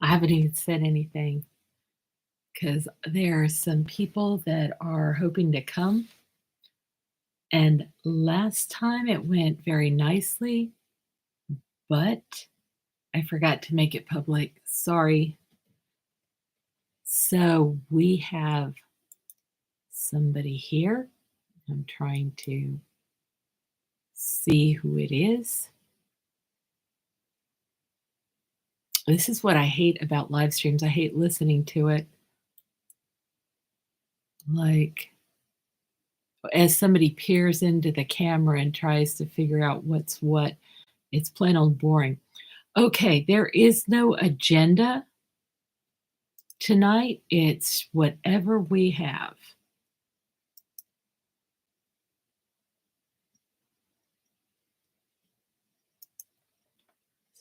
I haven't even said anything because there are some people that are hoping to come. And last time it went very nicely, but I forgot to make it public. Sorry. So we have somebody here. I'm trying to see who it is. This is what I hate about live streams. I hate listening to it. Like, as somebody peers into the camera and tries to figure out what's what, it's plain old boring. Okay, there is no agenda tonight. It's whatever we have.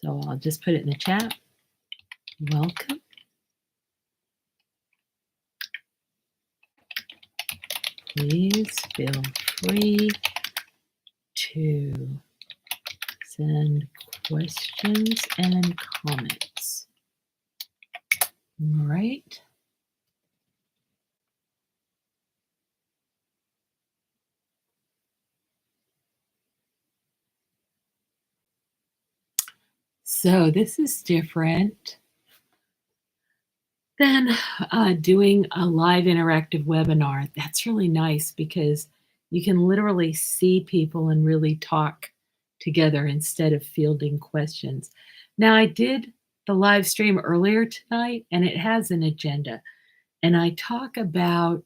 So I'll just put it in the chat. Welcome. Please feel free to send questions and comments. All right. So this is different than doing a live interactive webinar. That's really nice because you can literally see people and really talk together instead of fielding questions. Now, I did the live stream earlier tonight, and it has an agenda. And I talk about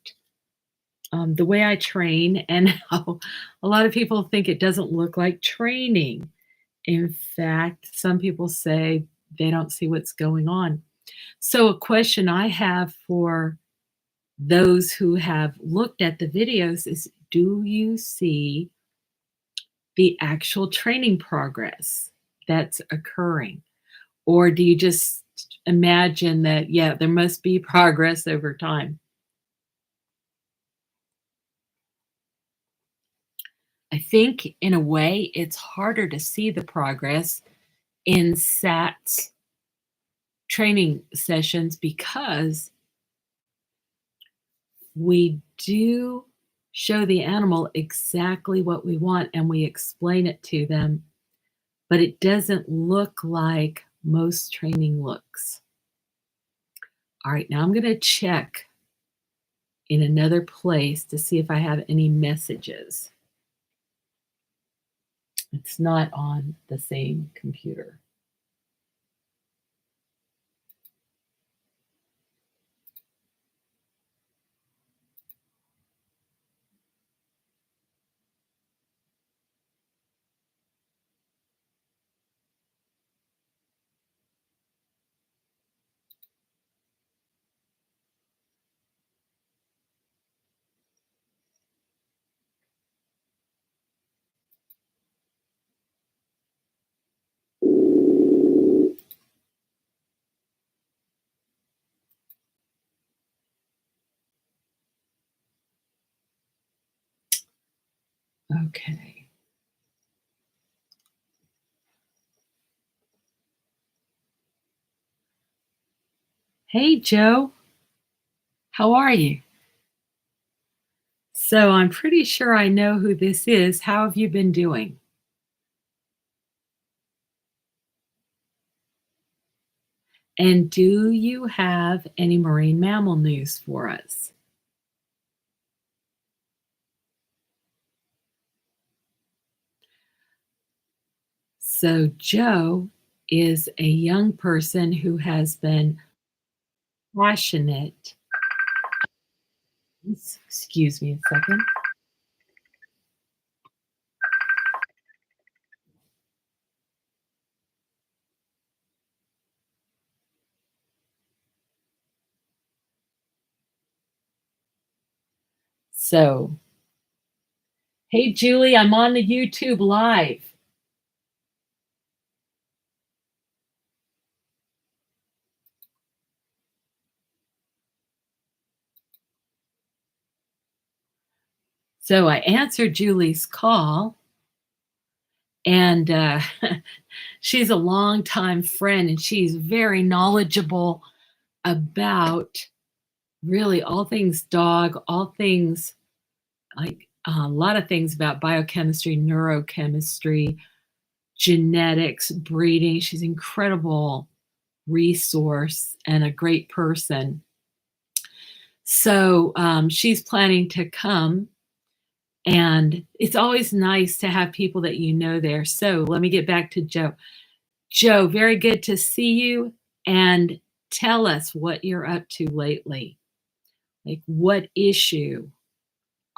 the way I train and how a lot of people think it doesn't look like training. In fact, some people say they don't see what's going on. So, a question I have for those who have looked at the videos is, do you see the actual training progress that's occurring? Or do you just imagine that, yeah, there must be progress over time? I think in a way it's harder to see the progress in SATs training sessions because we do show the animal exactly what we want and we explain it to them, but it doesn't look like most training looks. All right, now I'm going to check in another place to see if I have any messages. It's not on the same computer. Okay. Hey, Joe. How are you? So I'm pretty sure I know who this is. How have you been doing? And do you have any marine mammal news for us? So Joe is a young person who has been passionate. Excuse me a second. So, hey, Julie, I'm on the YouTube live. So I answered Julie's call, And she's a longtime friend, and she's very knowledgeable about really all things dog, all things like a lot of things about biochemistry, neurochemistry, genetics, breeding. She's an incredible resource and a great person. So she's planning to come, and it's always nice to have people that you know there. So let me get back to Joe. Joe, very good to see you, and tell us what you're up to lately. Like, what issue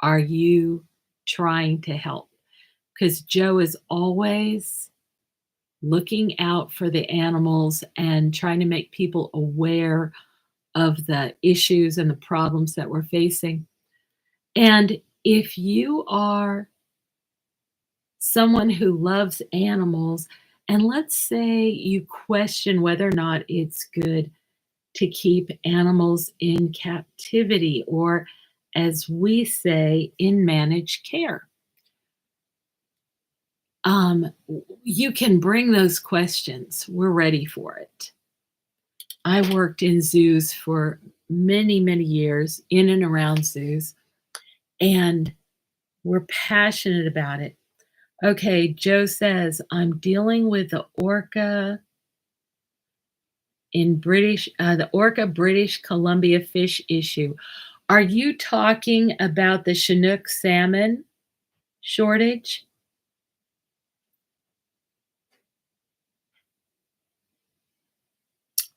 are you trying to help? Because Joe is always looking out for the animals and trying to make people aware of the issues and the problems that we're facing. And if you are someone who loves animals, and let's say you question whether or not it's good to keep animals in captivity, or as we say, in managed care. You can bring those questions. We're ready for it. I worked in zoos for many, many years, in and around zoos, and we're passionate about it. Okay, Joe says, I'm dealing with the orca in the orca British Columbia fish issue. Are you talking about the Chinook salmon shortage?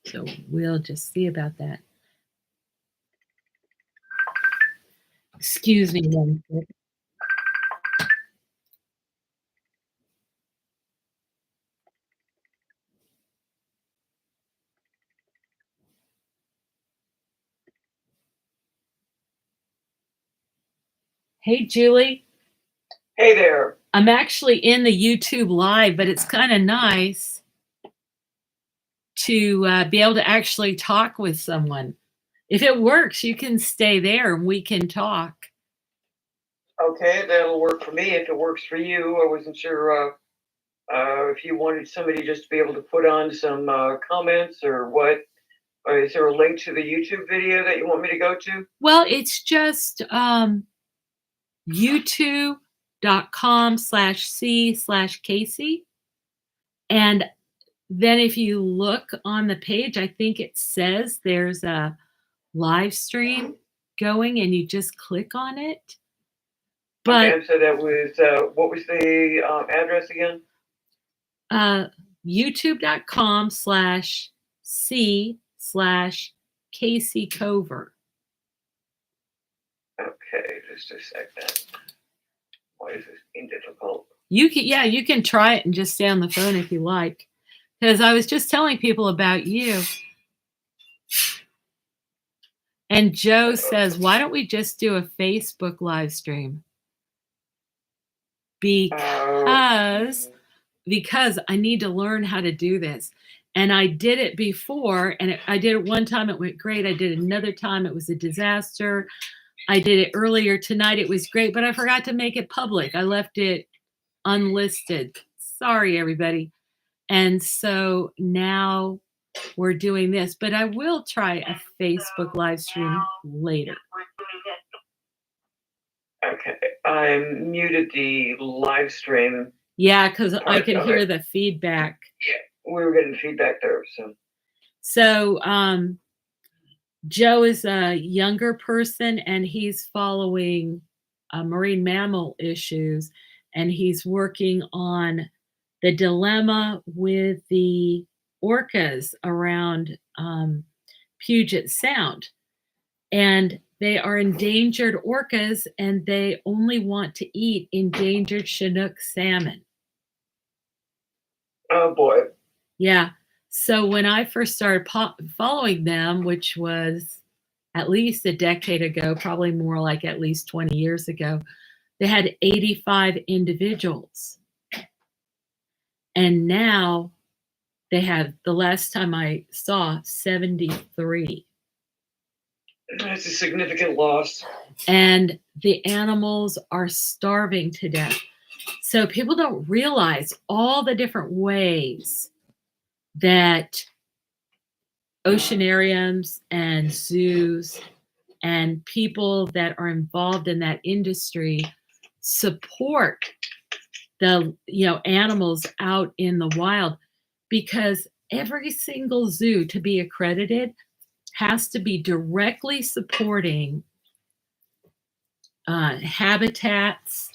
So we'll just see about that. Excuse me one second. Hey, Julie. Hey there. I'm actually in the YouTube live, but it's kind of nice to be able to actually talk with someone. If it works, you can stay there and we can talk. Okay, that'll work for me. If it works for you, I wasn't sure if you wanted somebody just to be able to put on some comments or what. Or is there a link to the YouTube video that you want me to go to? Well, it's just youtube.com/c/Kayce. And then if you look on the page, I think it says there's a live stream going, and you just click on it. But okay, so that was, what was the address again? youtube.com/c/Kayce Cover. Okay, just a second. Why is this being difficult? You can try it and just stay on the phone if you like. Because I was just telling people about you. And Joe says, why don't we just do a Facebook live stream? Because I need to learn how to do this. And I did it before, and I did it one time, it went great. I did it another time, it was a disaster. I did it earlier tonight, it was great, but I forgot to make it public. I left it unlisted. Sorry, everybody. And so now we're doing this, but I will try a Facebook live stream later. Okay, I muted the live stream. Yeah, because I could hear the feedback. Yeah, we were getting feedback there. So Joe is a younger person, and he's following marine mammal issues, and he's working on the dilemma with the orcas around Puget Sound. And they are endangered orcas, and they only want to eat endangered Chinook salmon. Oh, boy. Yeah. So when I first started following them, which was at least a decade ago, probably more like at least 20 years ago, they had 85 individuals. And now they have, the last time I saw, 73. That's a significant loss. And the animals are starving to death. So people don't realize all the different ways that oceanariums and zoos and people that are involved in that industry support the animals out in the wild, because every single zoo to be accredited has to be directly supporting habitats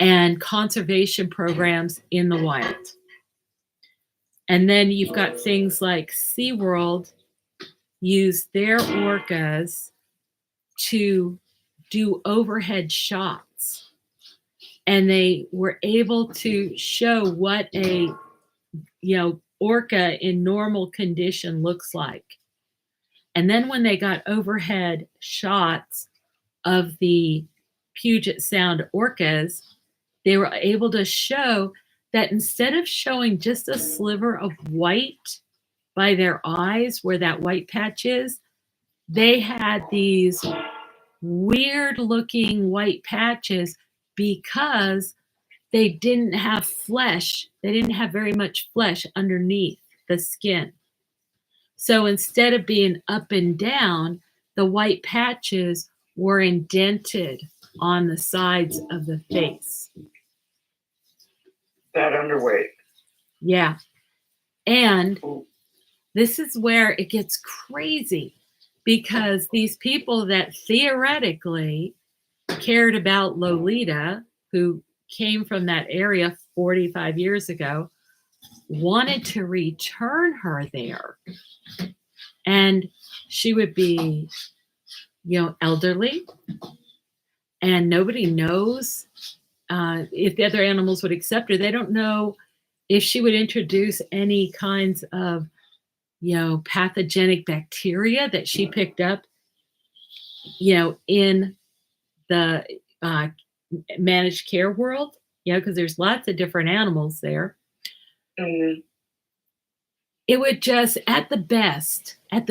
and conservation programs in the wild. And then you've got things like SeaWorld use their orcas to do overhead shots. And they were able to show what a orca in normal condition looks like. And then when they got overhead shots of the Puget Sound orcas, they were able to show that instead of showing just a sliver of white by their eyes where that white patch is, they had these weird looking white patches because they didn't have flesh. They didn't have very much flesh underneath the skin. So instead of being up and down, the white patches were indented on the sides of the face. That underweight. Yeah. And this is where it gets crazy, because these people that theoretically cared about Lolita, who came from that area 45 years ago, wanted to return her there. And she would be, elderly, and nobody knows if the other animals would accept her. They don't know if she would introduce any kinds of, pathogenic bacteria that she picked up, in the managed care world, because there's lots of different animals there. Mm-hmm. It would just, at the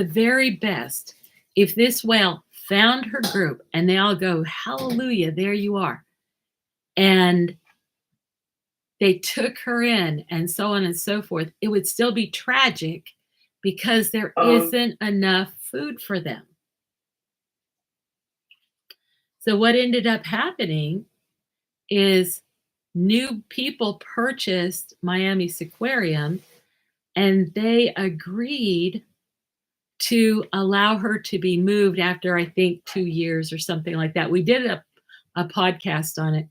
very best, if this whale found her group and they all go, hallelujah, there you are, and they took her in and so on and so forth, it would still be tragic because there isn't enough food for them. So what ended up happening is new people purchased Miami Seaquarium, and they agreed to allow her to be moved after, I think, 2 years or something like that. We did a podcast on it,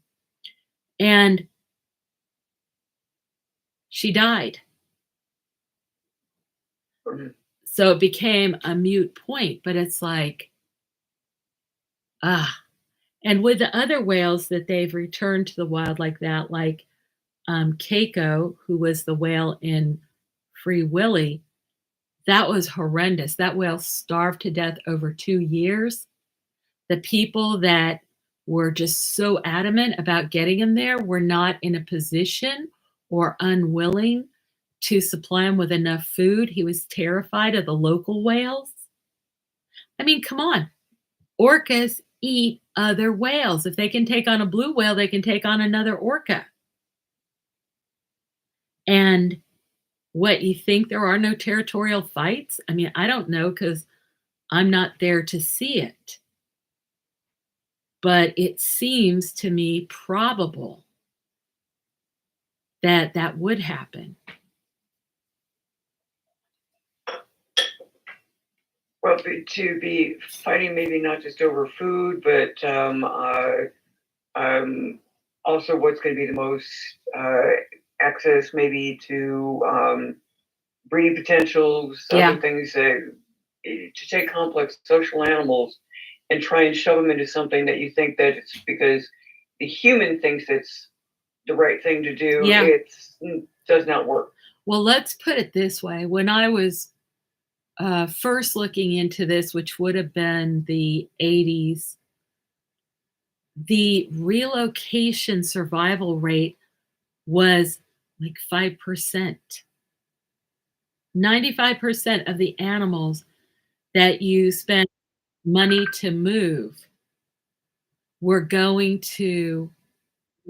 and she died. So it became a moot point, but it's like, and with the other whales that they've returned to the wild like that, like Kayce, who was the whale in Free Willy, that was horrendous. That whale starved to death over 2 years. The people that were just so adamant about getting him there were not in a position or unwilling to supply him with enough food. He was terrified of the local whales. I mean, come on. Orcas eat other whales. If they can take on a blue whale, they can take on another orca. And what, you think there are no territorial fights? I mean, I don't know, because I'm not there to see it. But it seems to me probable that that would happen. Well, to be fighting maybe not just over food, but also what's going to be the most access maybe to breeding potentials, other things, to take complex social animals and try and shove them into something that you think that it's because the human thinks it's the right thing to do. It does not work. Well, let's put it this way. When I was first looking into this, which would have been the 80s, the relocation survival rate was like 5%. 95% of the animals that you spend money to move were going to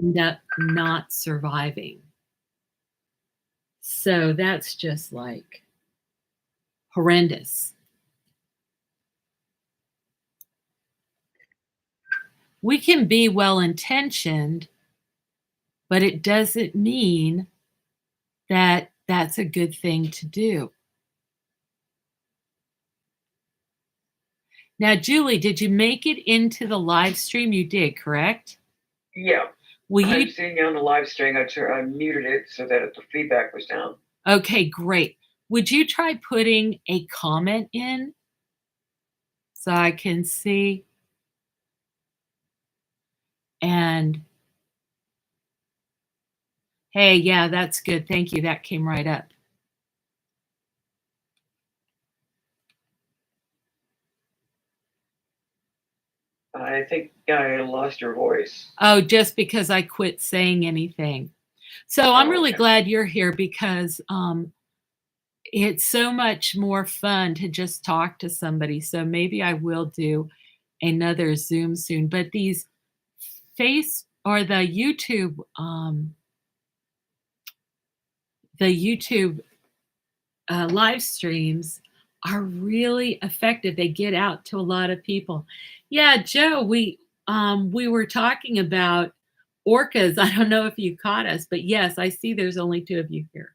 end up not surviving. So that's just like horrendous. We can be well intentioned, but it doesn't mean that that's a good thing to do. Now, Julie, did you make it into the live stream? You did, correct? Yeah. Will I'm you? seeing you on the live stream. I muted it so that the feedback was down. Okay, great. Would you try putting a comment in so I can see? And hey, yeah, that's good. Thank you. That came right up. I think I lost your voice. Oh, just because I quit saying anything. So I'm really Okay. glad you're here because it's so much more fun to just talk to somebody. So maybe I will do another Zoom soon. But these face or the YouTube live streams are really effective. They get out to a lot of people. Yeah, Joe, we were talking about orcas. I don't know if you caught us, but yes, I see there's only two of you here.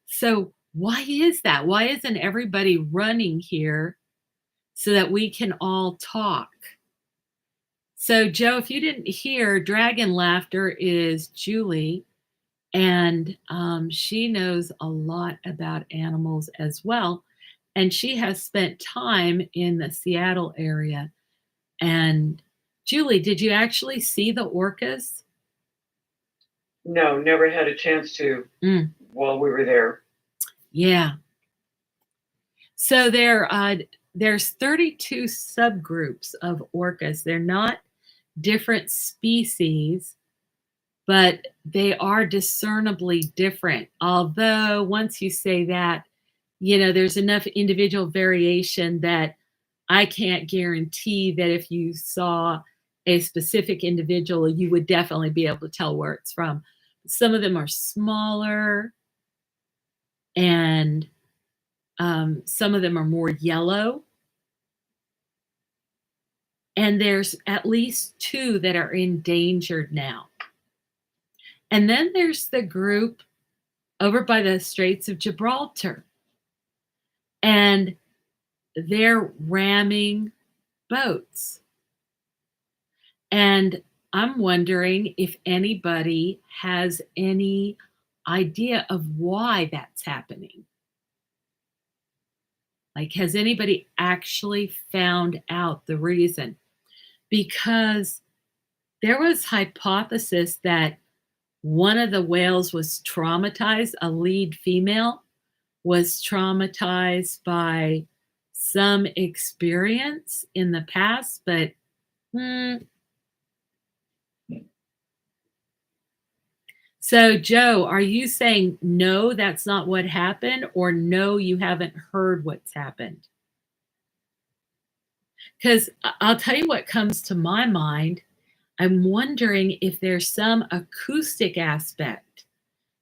So why is that? Why isn't everybody running here so that we can all talk? So Joe, if you didn't hear, Dragon Laughter is Julie, and she knows a lot about animals as well. And she has spent time in the Seattle area. And Julie, did you actually see the orcas? No, never had a chance to while we were there. Yeah. So there's 32 subgroups of orcas. They're not different species, but they are discernibly different. Although once you say that, there's enough individual variation that I can't guarantee that if you saw a specific individual, you would definitely be able to tell where it's from. Some of them are smaller, and some of them are more yellow. And there's at least two that are endangered now. And then there's the group over by the Straits of Gibraltar. And they're ramming boats. And I'm wondering if anybody has any idea of why that's happening. Like, has anybody actually found out the reason? Because there was hypothesis that one of the whales was traumatized, a lead female was traumatized by some experience in the past, but So, Joe, are you saying no, that's not what happened, or no, you haven't heard what's happened? Because I'll tell you what comes to my mind. I'm wondering if there's some acoustic aspect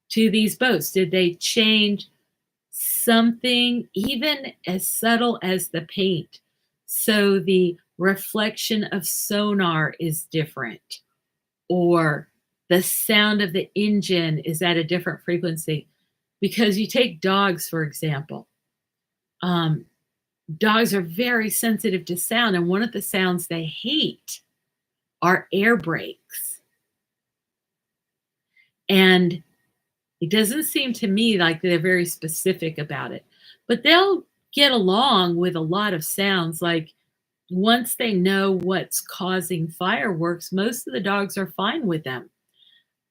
to these boats. Did they change something even as subtle as the paint? So the reflection of sonar is different, or the sound of the engine is at a different frequency. Because you take dogs, for example, dogs are very sensitive to sound, and one of the sounds they hate are air brakes. And it doesn't seem to me like they're very specific about it, but they'll get along with a lot of sounds. Like, once they know what's causing fireworks, most of the dogs are fine with them.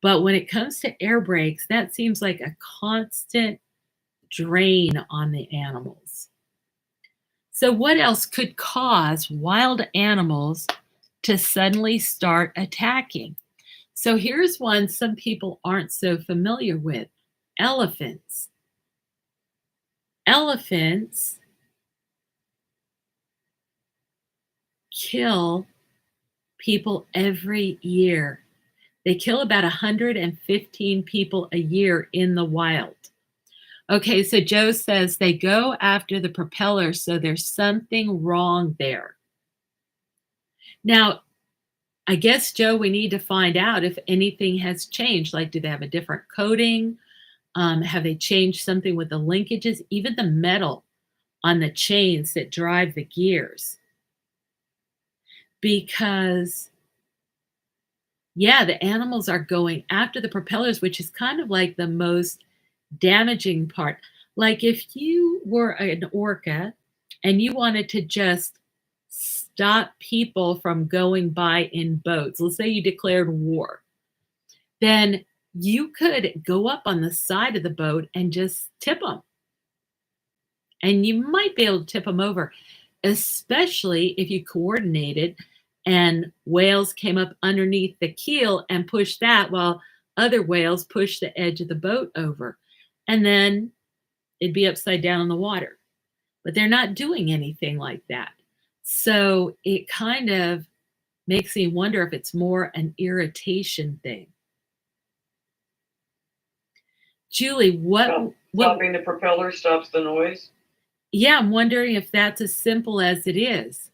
But when it comes to air brakes, that seems like a constant drain on the animals. So what else could cause wild animals to suddenly start attacking? So here's one some people aren't so familiar with: elephants. Elephants kill people every year. They kill about 115 people a year in the wild. Okay, so Joe says they go after the propeller, so there's something wrong there. Now, I guess, Joe, we need to find out if anything has changed. Like, do they have a different coating? Have they changed something with the linkages? Even the metal on the chains that drive the gears. Because, yeah, the animals are going after the propellers, which is kind of like the most damaging part. Like if you were an orca and you wanted to just stop people from going by in boats, let's say you declared war, then you could go up on the side of the boat and just tip them. And you might be able to tip them over, especially if you coordinated and whales came up underneath the keel and pushed that while other whales pushed the edge of the boat over. And then it'd be upside down in the water. But they're not doing anything like that. So it kind of makes me wonder if it's more an irritation thing. Julie, what stopping the propeller stops the noise? Yeah, I'm wondering if that's as simple as it is.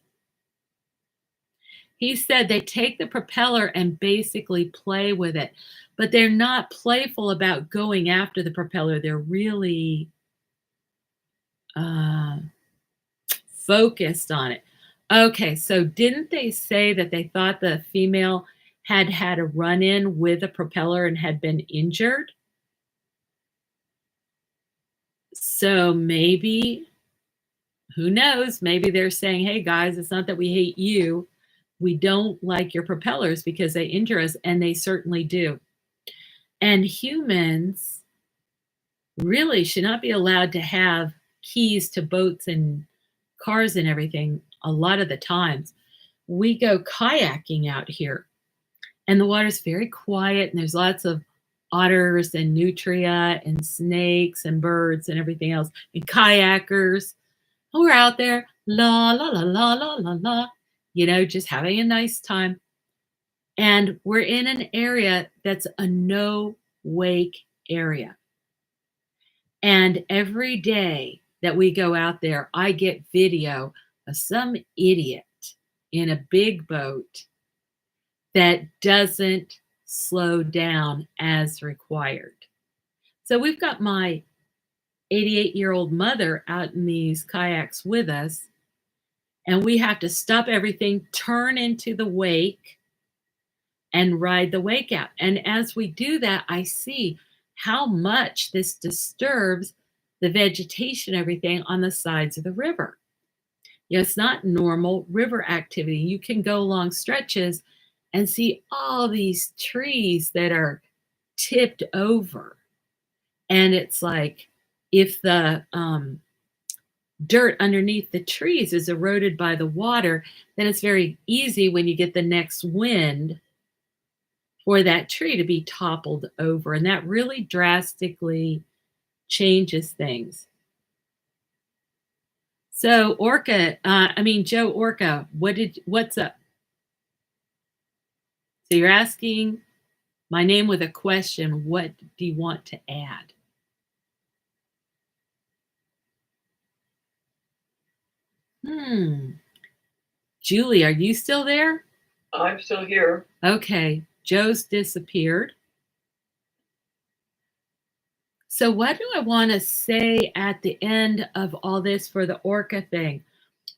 He said they take the propeller and basically play with it, but they're not playful about going after the propeller. They're really focused on it. Okay, so didn't they say that they thought the female had had a run-in with a propeller and had been injured? So maybe, who knows, maybe they're saying, hey guys, it's not that we hate you. We don't like your propellers because they injure us, and they certainly do. And humans really should not be allowed to have keys to boats and cars and everything. A lot of the times we go kayaking out here and the water's very quiet and there's lots of otters and nutria and snakes and birds and everything else and kayakers. And we're out there, la, la, la, la, la, la, la, just having a nice time. And we're in an area that's a no wake area. And every day that we go out there, I get video of some idiot in a big boat that doesn't slow down as required. So we've got my 88-year-old mother out in these kayaks with us, and we have to stop everything, turn into the wake, and ride the wake out. And as we do that, I see how much this disturbs the vegetation, everything on the sides of the river. It's not normal river activity. You can go long stretches and see all these trees that are tipped over. And it's like if the dirt underneath the trees is eroded by the water, then it's very easy when you get the next wind for that tree to be toppled over. And that really drastically changes things. So Joe Orca, what's up? So you're asking my name with a question. What do you want to add? Julie, are you still there? I'm still here. Okay, Joe's disappeared. So what do I want to say at the end of all this for the orca thing?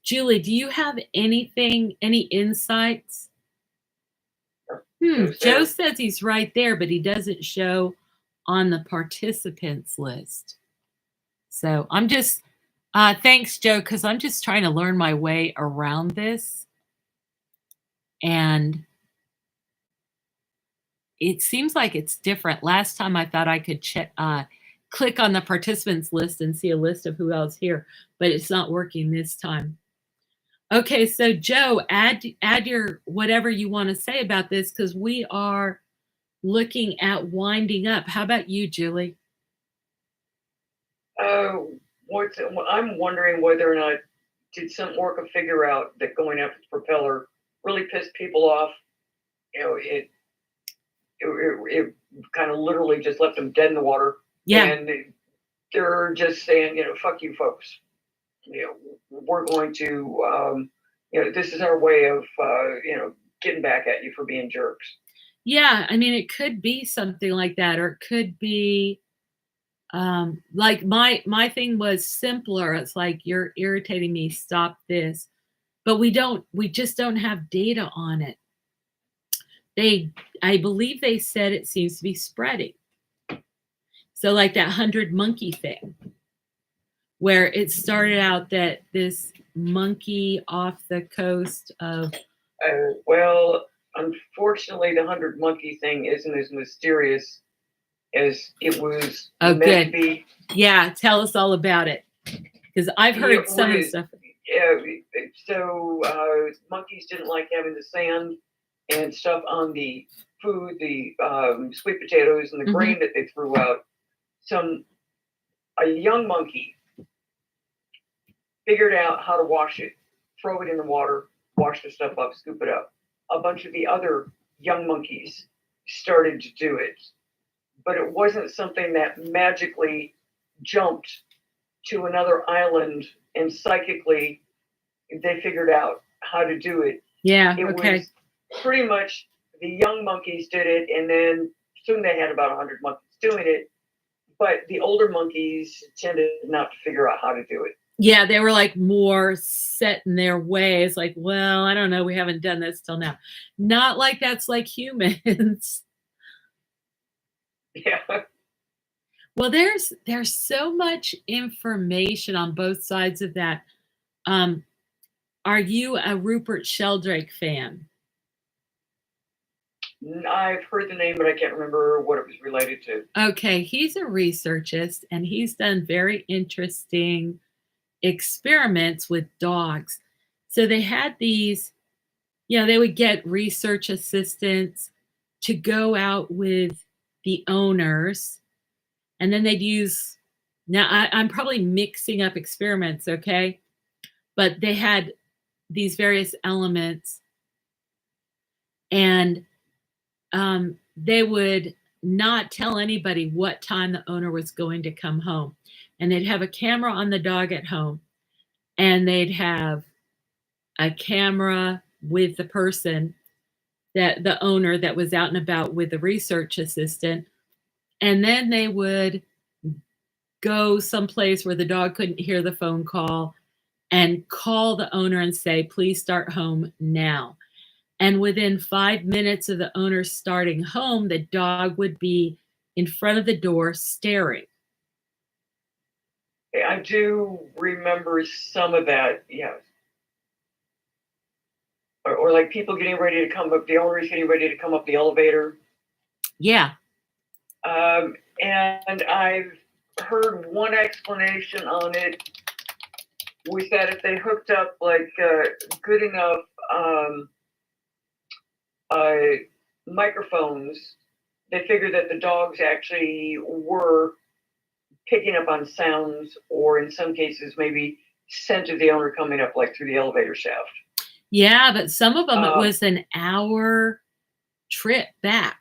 Julie, do you have any insights? Joe says he's right there, but he doesn't show on the participants list. So I'm just, thanks, Joe, because I'm just trying to learn my way around this. And it seems like it's different. Last time I thought I could click on the participants list and see a list of who else here, but it's not working this time. Okay, so Joe, add your whatever you want to say about this, because we are looking at winding up. How about you, Julie? I'm wondering whether or not did some orca figure out that going after the propeller really pissed people off. it kind of literally just left them dead in the water. Yeah. And they're just saying, fuck you folks. We're going to, this is our way of, getting back at you for being jerks. Yeah, I mean, it could be something like that, or it could be like my thing was simpler. It's like, you're irritating me, stop this. But we just don't have data on it. I believe they said it seems to be spreading. So like that 100 monkey thing, where it started out that this monkey off the coast of well, unfortunately, the 100 monkey thing isn't as mysterious as it was meant to be. Yeah, tell us all about it, because I've heard some of the stuff. Yeah, so monkeys didn't like having the sand and stuff on the food, the sweet potatoes and the grain that they threw out. A young monkey figured out how to wash it, throw it in the water, wash the stuff up, scoop it up. A bunch of the other young monkeys started to do it, but it wasn't something that magically jumped to another island and psychically they figured out how to do it. Yeah, it was pretty much the young monkeys did it, and then soon they had about 100 monkeys doing it, but the older monkeys tended not to figure out how to do it. Yeah, they were like more set in their ways, like, well, I don't know, we haven't done this till now. Not like that's like humans. Yeah. Well, there's so much information on both sides of that. Are you a Rupert Sheldrake fan? I've heard the name, but I can't remember what it was related to. Okay, he's a researchist, and he's done very interesting experiments with dogs. So they had these, they would get research assistants to go out with the owners, and then they'd use, now I'm probably mixing up experiments, okay? But they had these various elements, and they would not tell anybody what time the owner was going to come home. And they'd have a camera on the dog at home, and they'd have a camera with the person, that the owner that was out and about with the research assistant. And then they would go someplace where the dog couldn't hear the phone call and call the owner and say, please start home now. And within 5 minutes of the owner starting home, the dog would be in front of the door staring. I do remember some of that, yes. Or like people getting ready to come up, the owners getting ready to come up the elevator. Yeah. And I've heard one explanation on it was that if they hooked up like good enough microphones, they figured that the dogs actually were picking up on sounds, or in some cases maybe scent of the owner coming up like through the elevator shaft. Yeah, but some of them it was an hour trip back.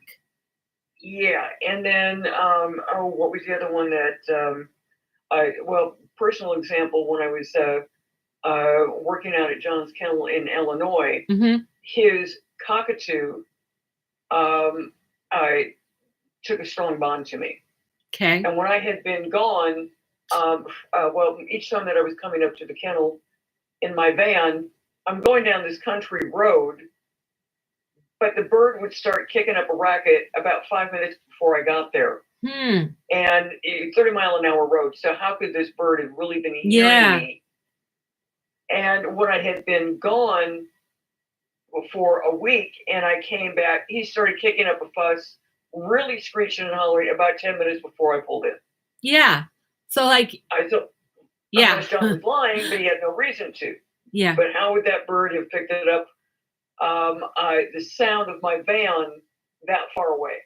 Yeah, and then what was the other one that personal example, when I was working out at John's Kennel in Illinois, his cockatoo I took a strong bond to me. Okay. And when I had been gone, each time that I was coming up to the kennel in my van, I'm going down this country road, but the bird would start kicking up a racket about 5 minutes before I got there. And 30-mile-an-hour road. So how could this bird have really been hearing me? And when I had been gone for a week and I came back, he started kicking up a fuss, really screeching and hollering about 10 minutes before I pulled in. Yeah. So like, unless John was lying, but he had no reason to. Yeah. But how would that bird have picked it up? The sound of my van that far away.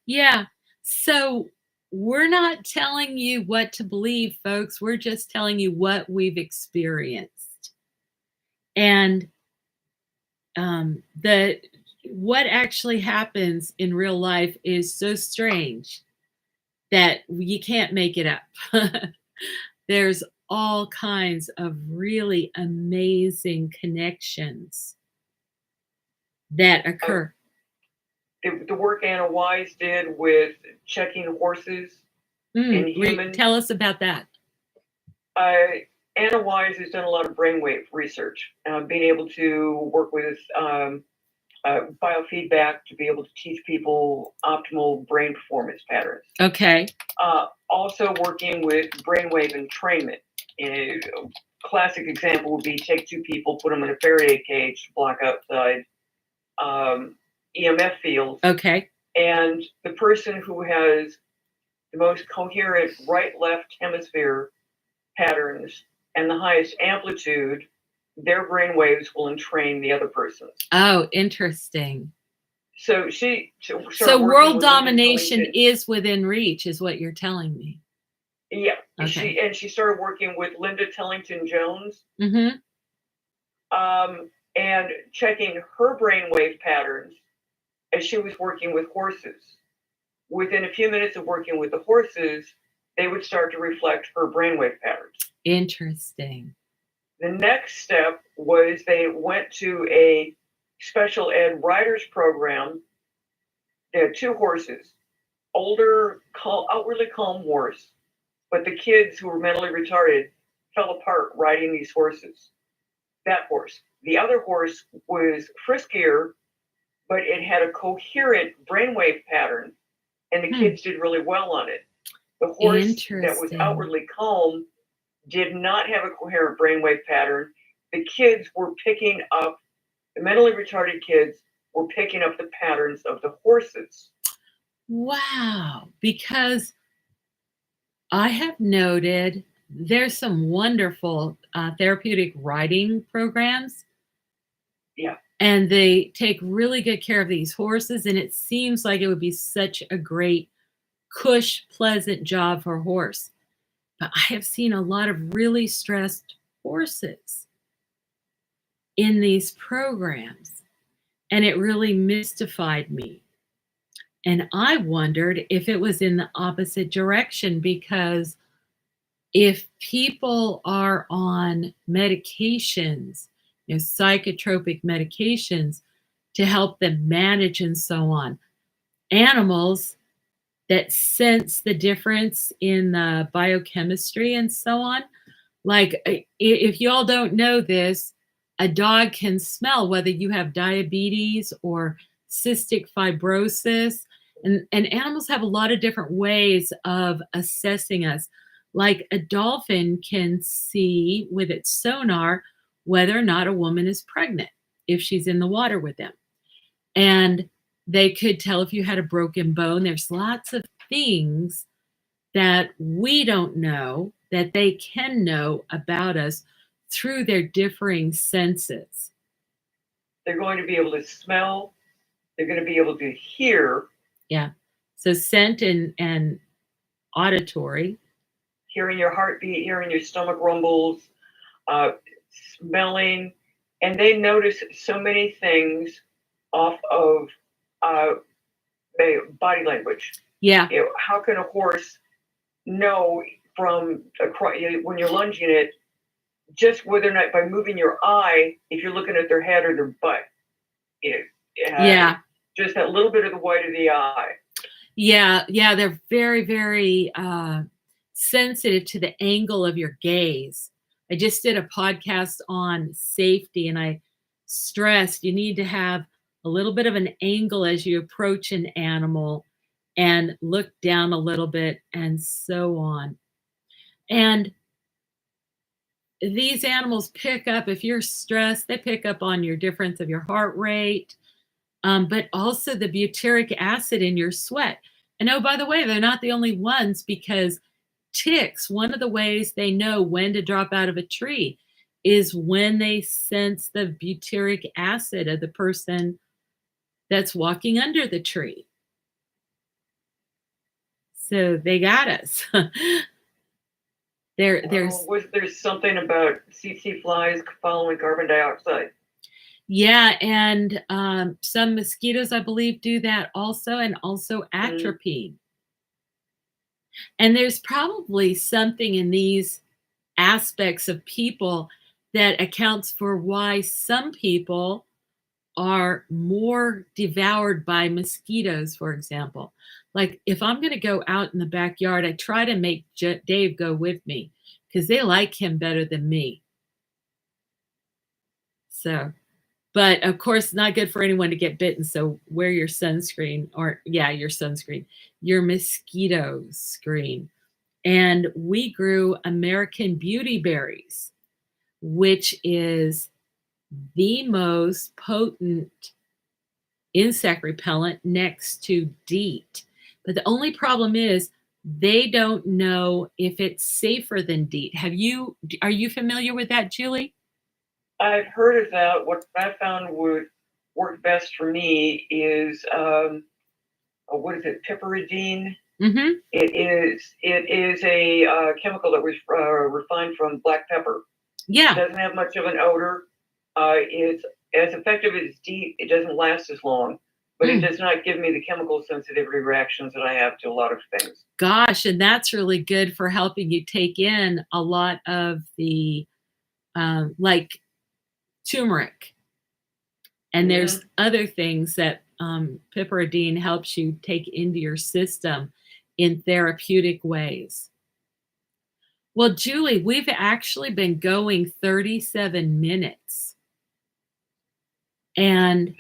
Yeah. So we're not telling you what to believe, folks. We're just telling you what we've experienced. And what actually happens in real life is so strange that you can't make it up. There's all kinds of really amazing connections that occur. The work Anna Wise did with checking horses in humans. Tell us about that. Anna Wise has done a lot of brainwave research, being able to work with biofeedback to be able to teach people optimal brain performance patterns. Okay. Also working with brainwave entrainment. A classic example would be take two people, put them in a Faraday cage to block outside EMF fields. Okay. And the person who has the most coherent right-left hemisphere patterns and the highest amplitude, their brain waves will entrain the other person's. Oh, interesting. So so world domination is within reach, is what you're telling me. Yeah. Okay. She started working with Linda Tellington Jones. Mm-hmm. And checking her brainwave patterns as she was working with horses. Within a few minutes of working with the horses, they would start to reflect her brainwave patterns. Interesting. The next step was they went to a special ed riders program. They had two horses, older, outwardly calm horse, but the kids who were mentally retarded fell apart riding these horses. That horse. The other horse was friskier, but it had a coherent brainwave pattern, and the kids did really well on it. The horse that was outwardly calm did not have a coherent brainwave pattern. The kids were picking up, the mentally retarded kids were picking up the patterns of the horses. Wow. Because I have noted there's some wonderful therapeutic riding programs. Yeah. And they take really good care of these horses. And it seems like it would be such a great, cush, pleasant job for a horse. But I have seen a lot of really stressed horses in these programs. And it really mystified me. And I wondered if it was in the opposite direction, because if people are on medications, psychotropic medications to help them manage and so on, animals that sense the difference in the biochemistry and so on, like if you all don't know this, a dog can smell whether you have diabetes or cystic fibrosis. And animals have a lot of different ways of assessing us. Like a dolphin can see with its sonar whether or not a woman is pregnant if she's in the water with them. And they could tell if you had a broken bone. There's lots of things that we don't know that they can know about us through their differing senses. They're going to be able to smell. They're going to be able to hear. Yeah. So scent and auditory. Hearing your heartbeat, hearing your stomach rumbles, smelling. And they notice so many things off of body language. Yeah. How can a horse know from when you're lunging it, just whether or not by moving your eye, if you're looking at their head or their butt? Yeah. Just that little bit of the white of the eye. Yeah. Yeah. They're very, very sensitive to the angle of your gaze. I just did a podcast on safety, and I stressed you need to have a little bit of an angle as you approach an animal and look down a little bit and so on. And these animals pick up, if you're stressed, they pick up on your difference of your heart rate, but also the butyric acid in your sweat. And oh, by the way, they're not the only ones, because ticks, one of the ways they know when to drop out of a tree is when they sense the butyric acid of the person that's walking under the tree. So they got us. Was there something about CC flies following carbon dioxide? Yeah, and some mosquitoes, I believe, do that also, and also Mm. atropine. And there's probably something in these aspects of people that accounts for why some people are more devoured by mosquitoes, for example. Like if I'm going to go out in the backyard, I try to make Dave go with me because they like him better than me. So, but of course, it's not good for anyone to get bitten. So wear your sunscreen, or yeah, your sunscreen, your mosquito screen. And we grew American beauty berries, which is the most potent insect repellent next to DEET. But the only problem is they don't know if it's safer than DEET. Are you familiar with that, Julie? I've heard of that. What I found would work best for me is what is it, piperidine? Mm-hmm. It is a chemical that was refined from black pepper. It Yeah. doesn't have much of an odor. It's as effective as DEET. It doesn't last as long, but it does not give me the chemical sensitivity reactions that I have to a lot of things. Gosh, and that's really good for helping you take in a lot of the like turmeric. And there's other things that piperidine helps you take into your system in therapeutic ways. Well, Julie, we've actually been going 37 minutes. And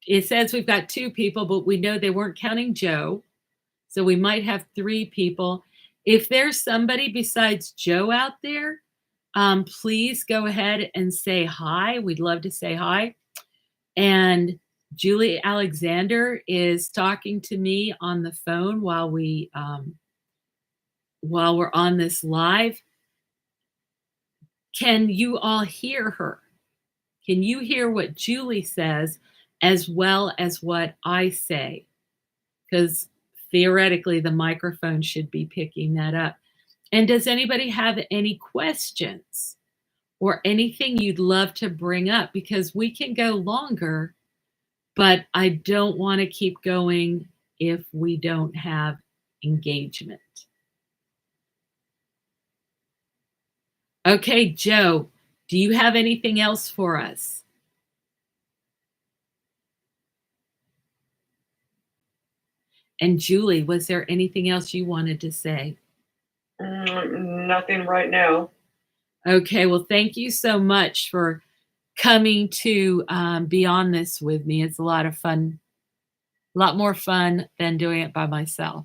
it says we've got 2 people, but we know they weren't counting Joe. So we might have 3 people. If there's somebody besides Joe out there, please go ahead and say hi. We'd love to say hi. And Julie Alexander is talking to me on the phone while we're on this live. Can you all hear her? Can you hear what Julie says as well as what I say? Because theoretically, the microphone should be picking that up. And does anybody have any questions or anything you'd love to bring up? Because we can go longer, but I don't want to keep going if we don't have engagement. Okay, Joe, do you have anything else for us? And Julie, was there anything else you wanted to say? Nothing right now. Okay, well, thank you so much for coming to be on this with me. It's a lot of fun, a lot more fun than doing it by myself.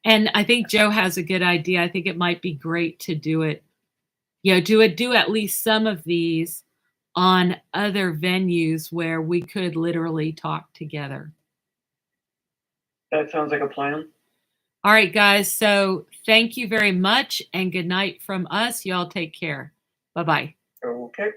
And I think Joe has a good idea. I think it might be great to do it, do at least some of these on other venues where we could literally talk together. That sounds like a plan. All right, guys. So thank you very much and good night from us. Y'all take care. Bye-bye. Okay.